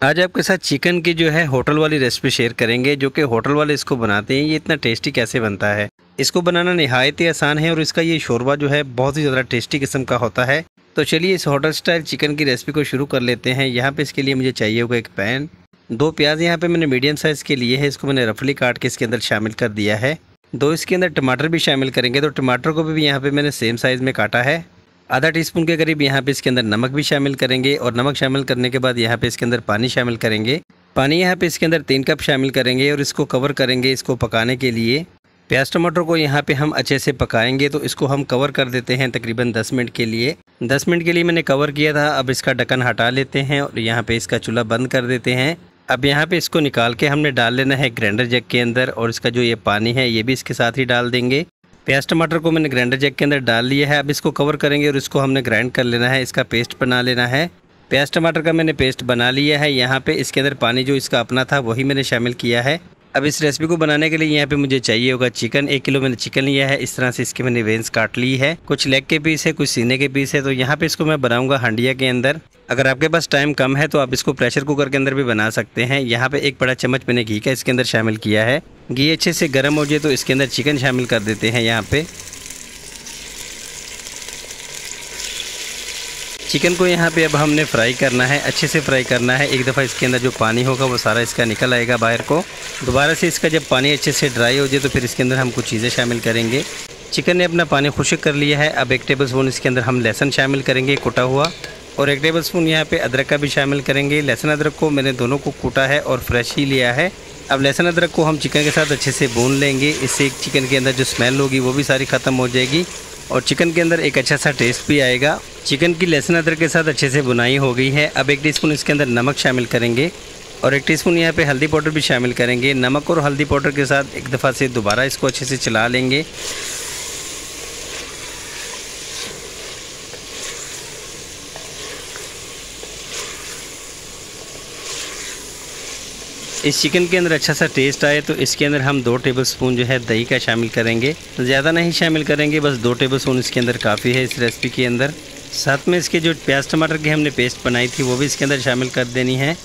आज आपके साथ चिकन की जो है होटल वाली रेसिपी शेयर करेंगे, जो कि होटल वाले इसको बनाते हैं। ये इतना टेस्टी कैसे बनता है, इसको बनाना निहायत ही आसान है और इसका ये शोरबा जो है बहुत ही ज़्यादा टेस्टी किस्म का होता है। तो चलिए इस होटल स्टाइल चिकन की रेसिपी को शुरू कर लेते हैं। यहाँ पे इसके लिए मुझे चाहिए होगा एक पैन, 2 प्याज यहाँ पे मैंने मीडियम साइज़ के लिए है, इसको मैंने रफली काट के इसके अंदर शामिल कर दिया है। 2 इसके अंदर टमाटर भी शामिल करेंगे, तो टमाटर को भी यहाँ पे मैंने सेम साइज़ में काटा है। आधा टीस्पून के करीब यहाँ पे इसके अंदर नमक भी शामिल करेंगे और नमक शामिल करने के बाद यहाँ पे इसके अंदर पानी शामिल करेंगे। पानी यहाँ पे इसके अंदर 3 कप शामिल करेंगे और इसको कवर करेंगे इसको पकाने के लिए। प्याज टमाटर को यहाँ पे हम अच्छे से पकाएंगे, तो इसको हम कवर कर देते हैं तकरीबन 10 मिनट के लिए। 10 मिनट के लिए मैंने कवर किया था। अब इसका ढक्कन हटा लेते हैं और यहाँ पे इसका चूल्हा बंद कर देते हैं। अब यहाँ पे इसको निकाल के हमने डाल लेना है ग्राइंडर जग के अंदर और इसका जो ये पानी है ये भी इसके साथ ही डाल देंगे। प्याज टमाटर को मैंने ग्राइंडर जग के अंदर डाल लिया है। अब इसको कवर करेंगे और इसको हमने ग्राइंड कर लेना है, इसका पेस्ट बना लेना है। प्याज टमाटर का मैंने पेस्ट बना लिया है। यहाँ पे इसके अंदर पानी जो इसका अपना था वही मैंने शामिल किया है। अब इस रेसिपी को बनाने के लिए यहाँ पे मुझे चाहिए होगा चिकन। 1 किलो मैंने चिकन लिया है। इस तरह से इसके मैंने वेंस काट ली है। कुछ लेग के पीस है, कुछ सीने के पीस है। तो यहाँ पे इसको मैं बनाऊंगा हंडिया के अंदर। अगर आपके पास टाइम कम है तो आप इसको प्रेशर कुकर के अंदर भी बना सकते हैं। यहाँ पे 1 बड़ा चम्मच मैंने घी का इसके अंदर शामिल किया है। घी अच्छे से गर्म हो जाए तो इसके अंदर चिकन शामिल कर देते हैं। यहाँ पे चिकन को यहाँ पे अब हमने फ्राई करना है, अच्छे से फ्राई करना है। एक दफ़ा इसके अंदर जो पानी होगा वो सारा इसका निकल आएगा बाहर को। दोबारा से इसका जब पानी अच्छे से ड्राई हो जाए तो फिर इसके अंदर हम कुछ चीज़ें शामिल करेंगे। चिकन ने अपना पानी खुश्क कर लिया है। अब 1 टेबल स्पून इसके अंदर हम लहसुन शामिल करेंगे कुटा हुआ, और 1 टेबल स्पून यहाँ पे अदरक का भी शामिल करेंगे। लहसुन अदरक को मैंने दोनों को कूटा है और फ्रेश ही लिया है। अब लहसुन अदरक को हम चिकन के साथ अच्छे से भून लेंगे। इससे चिकन के अंदर जो स्मेल होगी वो भी सारी ख़त्म हो जाएगी और चिकन के अंदर एक अच्छा सा टेस्ट भी आएगा। चिकन की लहसुन अदरक के साथ अच्छे से बुनाई हो गई है। अब 1 टीस्पून इसके अंदर नमक शामिल करेंगे और 1 टीस्पून यहाँ पे हल्दी पाउडर भी शामिल करेंगे। नमक और हल्दी पाउडर के साथ एक दफ़ा से दोबारा इसको अच्छे से चला लेंगे। इस चिकन के अंदर अच्छा सा टेस्ट आए तो इसके अंदर हम 2 टेबल स्पून जो है दही का शामिल करेंगे। ज़्यादा नहीं शामिल करेंगे, बस 2 टेबल स्पून इसके अंदर काफ़ी है इस रेसिपी के अंदर। साथ में इसके जो प्याज टमाटर की हमने पेस्ट बनाई थी वो भी इसके अंदर शामिल कर देनी है।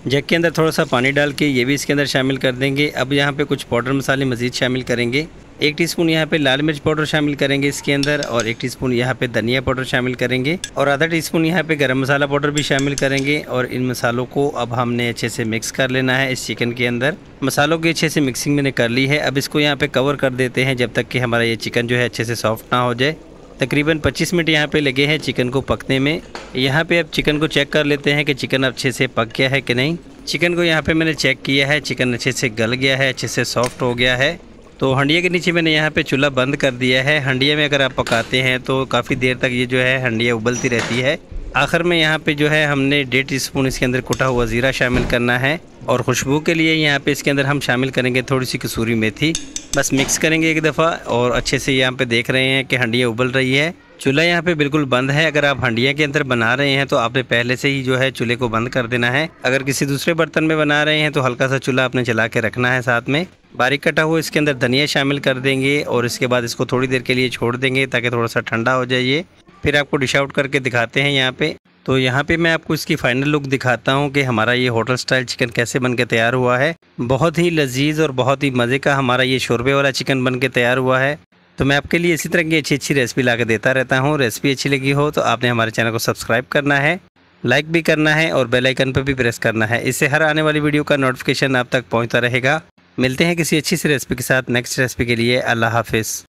जग के अंदर थोड़ा सा पानी डाल के ये भी इसके अंदर शामिल कर देंगे। अब यहाँ पे कुछ पाउडर मसाले मज़ीद शामिल करेंगे। 1 टीस्पून यहाँ पे लाल मिर्च पाउडर शामिल करेंगे इसके अंदर और 1 टीस्पून यहाँ पे धनिया पाउडर शामिल करेंगे और आधा टीस्पून यहाँ पे गरम मसाला पाउडर भी शामिल करेंगे। और इन मसालों को अब हमने अच्छे से मिक्स कर लेना है इस चिकन के अंदर। मसालों की अच्छे से मिक्सिंग मैंने कर ली है। अब इसको यहाँ पे कवर कर देते हैं जब तक कि हमारा ये चिकन जो है अच्छे से सॉफ्ट ना हो जाए। तकरीबन 25 मिनट यहाँ पे लगे हैं चिकन को पकने में। यहाँ पे अब चिकन को चेक कर लेते हैं कि चिकन अच्छे से पक गया है कि नहीं। चिकन को यहाँ पे मैंने चेक किया है, चिकन अच्छे से गल गया है, अच्छे से सॉफ्ट हो गया है। तो हंडिया के नीचे मैंने यहाँ पे चूल्हा बंद कर दिया है। हंडिया में अगर आप पकाते हैं तो काफ़ी देर तक ये जो है हंडिया उबलती रहती है। आखिर में यहाँ पे जो है हमने 1.5 टीस्पून इसके अंदर कुटा हुआ ज़ीरा शामिल करना है और खुशबू के लिए यहाँ पे इसके अंदर हम शामिल करेंगे थोड़ी सी कसूरी मेथी। बस मिक्स करेंगे एक दफ़ा और अच्छे से यहाँ पे देख रहे हैं कि हंडिया उबल रही है। चूल्हा यहाँ पे बिल्कुल बंद है। अगर आप हंडिया के अंदर बना रहे हैं तो आपने पहले से ही जो है चूल्हे को बंद कर देना है। अगर किसी दूसरे बर्तन में बना रहे हैं तो हल्का सा चूल्हा आपने जला के रखना है। साथ में बारीक कटा हुआ इसके अंदर धनिया शामिल कर देंगे और इसके बाद इसको थोड़ी देर के लिए छोड़ देंगे ताकि थोड़ा सा ठंडा हो जाए ये। फिर आपको डिश आउट करके दिखाते हैं यहाँ पे। तो यहाँ पे मैं आपको इसकी फाइनल लुक दिखाता हूँ कि हमारा ये होटल स्टाइल चिकन कैसे बन के तैयार हुआ है। बहुत ही लजीज और बहुत ही मज़े का हमारा ये शोरबे वाला चिकन बन के तैयार हुआ है। तो मैं आपके लिए इसी तरह की अच्छी रेसिपी ला के देता रहता हूँ। रेसिपी अच्छी लगी हो तो आपने हमारे चैनल को सब्सक्राइब करना है, लाइक भी करना है और बेल आइकन पर भी प्रेस करना है। इससे हर आने वाली वीडियो का नोटिफिकेशन आप तक पहुँचता रहेगा। मिलते हैं किसी अच्छी सी रेसिपी के साथ नेक्स्ट रेसिपी के लिए। अल्लाह हाफिज़।